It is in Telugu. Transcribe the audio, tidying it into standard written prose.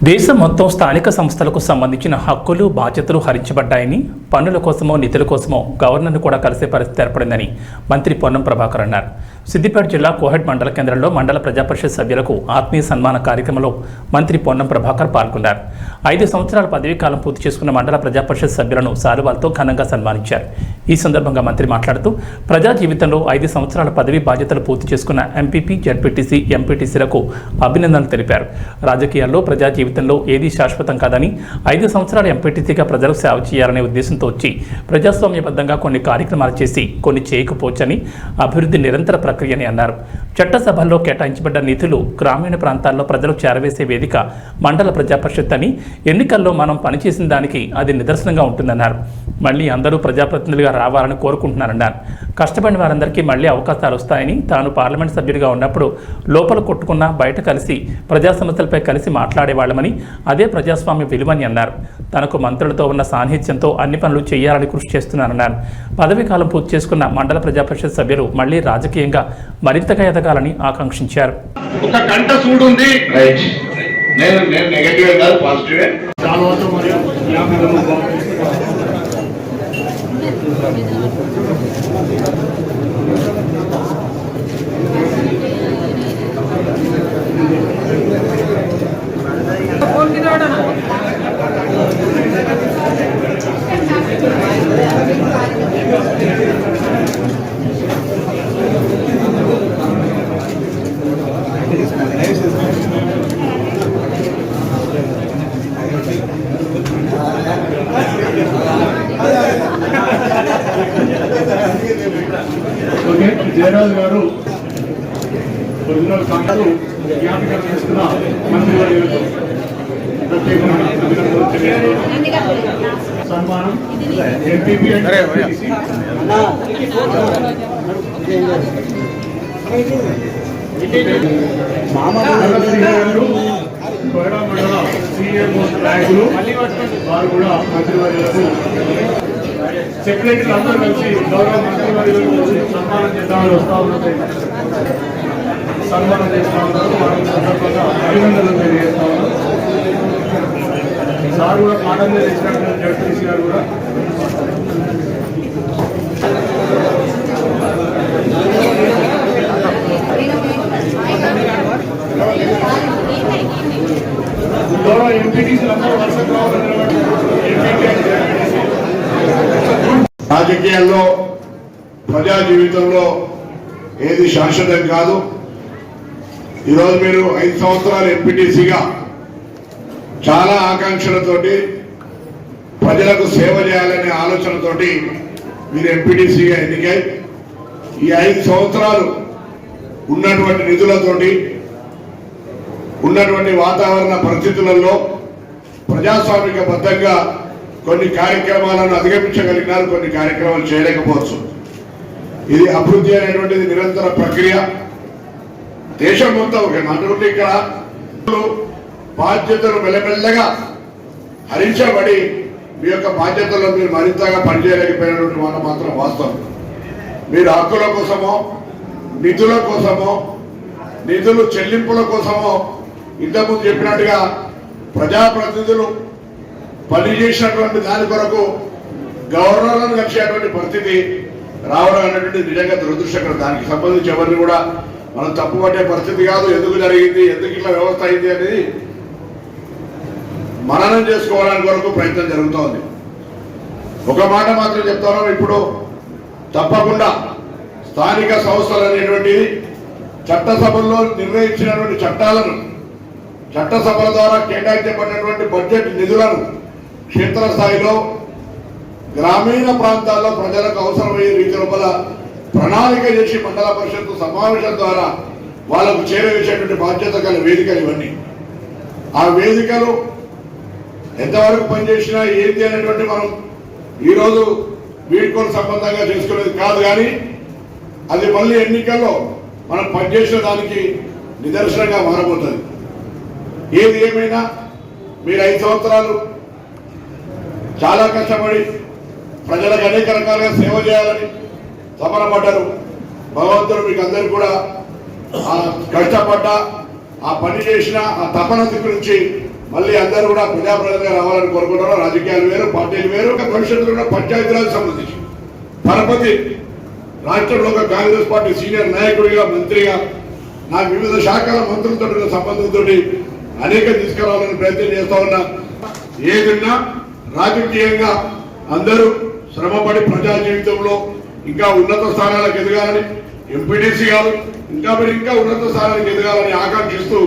దేశం మొత్తం స్థానిక సంస్థలకు సంబంధించిన హక్కులు బాధ్యతలు హరించబడ్డాయని, పన్నుల కోసమో నిధుల కోసమో గవర్నర్ను కూడా కలిసే పరిస్థితి ఏర్పడిందని మంత్రి పొన్నం ప్రభాకర్ అన్నారు. సిద్దిపేట జిల్లా కోహెడ్ మండల కేంద్రంలో మండల ప్రజాపరిషత్ సభ్యులకు ఆత్మీయ సన్మాన కార్యక్రమంలో మంత్రి పొన్నం ప్రభాకర్ పాల్గొన్నారు. 5 సంవత్సరాల పదవీ కాలం పూర్తి చేసుకున్న మండల ప్రజాపరిషత్ సభ్యులను శాలువాలతో ఘనంగా సన్మానించారు. ఈ సందర్భంగా మంత్రి మాట్లాడుతూ ప్రజా జీవితంలో 5 సంవత్సరాల పదవీ బాధ్యతలు పూర్తి చేసుకున్న ఎంపీపీ, జడ్పీటీసీ, ఎంపీటీసీలకు అభినందనలు తెలిపారు. రాజకీయాల్లో ప్రజా జీవితంలో ఏదీ శాశ్వతం కాదని 5 సంవత్సరాల ఎంపీటీసీగా ప్రజలకు సేవ చేయాలనే ఉద్దేశంతో వచ్చి ప్రజాస్వామ్యబద్ధంగా కొన్ని కార్యక్రమాలు చేసి కొన్ని చేయకపోవచ్చని, అభివృద్ధి నిరంతర ప్రక్రియని అన్నారు. చట్టసభల్లో కేటాయించబడ్డ నిధులు గ్రామీణ ప్రాంతాల్లో ప్రజలకు చేరవేసే వేదిక మండల ప్రజాపరిషత్ అని, ఎన్నికల్లో మనం పనిచేసిన దానికి అది నిదర్శనంగా ఉంటుందన్నారు. మళ్ళీ అందరూ ప్రజాప్రతినిధులుగా రావాలని కోరుకుంటున్నారన్నారు. కష్టపడిన వారందరికీ మళ్ళీ అవకాశాలు వస్తాయని, తాను పార్లమెంట్ సభ్యుడిగా ఉన్నప్పుడు లోపల కొట్టుకున్నా బయట కలిసి ప్రజా సమస్యలపై కలిసి మాట్లాడేవాళ్ళమని, అదే ప్రజాస్వామ్య విలువని అన్నారు. తనకు మంత్రులతో ఉన్న సాన్నిహిత్యంతో అన్ని పనులు చేయాలని కృషి చేస్తున్నారన్నారు. పదవీ కాలం పూర్తి చేసుకున్న మండల ప్రజాపరిషత్ సభ్యులు మళ్లీ రాజకీయంగా మరింతగా ఎదగాలని ఆకాంక్షించారు. ఒక గంట చూడుంది, నేను నెగటివ్ కాదు, పాజిటివ్. ఓకే, జయరాజు గారు ఒరిజినల్ కాంటాలు జ్ఞాపికలు చేస్తున్న మంత్రివర్యులకు ప్రత్యేకమైన అభినందనలు తెలియజేస్తున్నాను. సన్మానం ఎంపీపీ కొరడా మండల సీనియర్ మోస్ట్ నాయకులు వారు కూడా మంత్రివర్యులకు సెక్రటరీలు అందరూ కలిసి గౌరవ మంత్రివర్యులకు సన్మానం చేద్దామని వస్తా ఉన్నది, సన్మానం చేస్తా ఉన్నారు. వారి సందర్భంగా అభినందనలు తెలియజేస్తా ఉన్నారు. సార్ కూడా ఆనందం చేసినట్టు జడ్పీసీ గారు కూడా గౌరవ ఎంపీటీసీలు అందరూ వర్షం కావాలని రాజకీయాల్లో ప్రజా జీవితంలో ఏది శాశ్వతం కాదు. ఈరోజు మీరు 5 సంవత్సరాలు ఎంపీటీసీగా చాలా ఆకాంక్షలతోటి ప్రజలకు సేవ చేయాలనే ఆలోచనతోటి మీరు ఎంపీటీసీగా ఎన్నికై ఈ 5 సంవత్సరాలు ఉన్నటువంటి నిధులతోటి, ఉన్నటువంటి వాతావరణ పరిస్థితులలో ప్రజాస్వామికబద్ధంగా కొన్ని కార్యక్రమాలను అధిగమించగలిగినారు, కొన్ని కార్యక్రమాలు చేయలేకపోవచ్చు. ఇది అభివృద్ధి అనేటువంటిది నిరంతర ప్రక్రియ. దేశం మొత్తం అటువంటి ఇక్కడ బాధ్యతలు మెల్లమెల్లగా హరించబడి మీ యొక్క బాధ్యతల్లో మీరు మరింతగా పనిచేయలేకపోయినటువంటి మాట మాత్రం వాస్తవం. మీరు హక్కుల కోసమో, నిధుల కోసమో, నిధులు చెల్లింపుల కోసమో ఇంతకుముందు చెప్పినట్టుగా ప్రజాప్రతినిధులు పనిచేసినటువంటి దాని కొరకు గవర్నర్లను కలిసేటువంటి పరిస్థితి రావడం అనేటువంటి నిజంగా దురదృష్టకరం. దానికి సంబంధించి ఎవరిని కూడా మనం తప్పుపట్టే పరిస్థితి కాదు. ఎందుకు జరిగింది, ఎందుకు ఇట్లా వ్యవస్థ అయింది అనేది మననం చేసుకోవడానికి వరకు ప్రయత్నం జరుగుతూ ఉంది. ఒక మాట మాత్రం చెప్తాను, ఇప్పుడు తప్పకుండా స్థానిక సంస్థలు అనేటువంటిది చట్టసభల్లో నిర్ణయించినటువంటి చట్టాలను, చట్టసభల ద్వారా కేటాయించబడినటువంటి బడ్జెట్ నిధులను క్షేత్రస్థాయిలో గ్రామీణ ప్రాంతాల్లో ప్రజలకు అవసరమయ్యే రీతి లోపల ప్రణాళిక చేసి మండల పరిషత్ సమావేశం ద్వారా వాళ్ళకు చేరవేసేటువంటి బాధ్యత గల వేదికలు ఇవన్నీ. ఆ వేదికలు ఎంతవరకు పనిచేసినా ఏంటి అనేటువంటి మనం ఈరోజు వీడ్కోలు సంబంధంగా చేసుకునేది కాదు, కానీ అది మళ్ళీ ఎన్నికల్లో మనం పనిచేసిన దానికి నిదర్శనంగా మారబోతుంది. ఏది ఏమైనా మీరు 5 సంవత్సరాలు చాలా కష్టపడి ప్రజలకు అనేక రకాలుగా సేవ చేయాలని తపనపడ్డారు. భగవంతుడు మీకు అందరికీ కూడా కష్టపడ్డ ఆ పని చేసిన ఆ తపన దిక్కు నుంచి మళ్ళీ అందరూ కూడా ప్రజాప్రతినిధిగా రావాలని కోరుకుంటున్నారు. రాజకీయాలు వేరు, పార్టీలు వేరు. భవిష్యత్తులో కూడా పంచాయతీరాజ్ సంబంధించి పరపతి రాష్ట్రంలో ఒక కాంగ్రెస్ పార్టీ సీనియర్ నాయకుడిగా, మంత్రిగా నాకు వివిధ శాఖల మంత్రులతో ఉన్న సంబంధంతో అనేక తీసుకురావాలని ప్రయత్నం చేస్తా ఉన్నా. ఏదన్నా రాజకీయంగా అందరూ శ్రమపడి ప్రజా జీవితంలో ఇంకా ఉన్నత స్థానాలకు ఎదగాలని, ఎంపీడీసీ కాదు ఇంకా ఉన్నత స్థానానికి ఎదగాలని ఆకాంక్షిస్తూ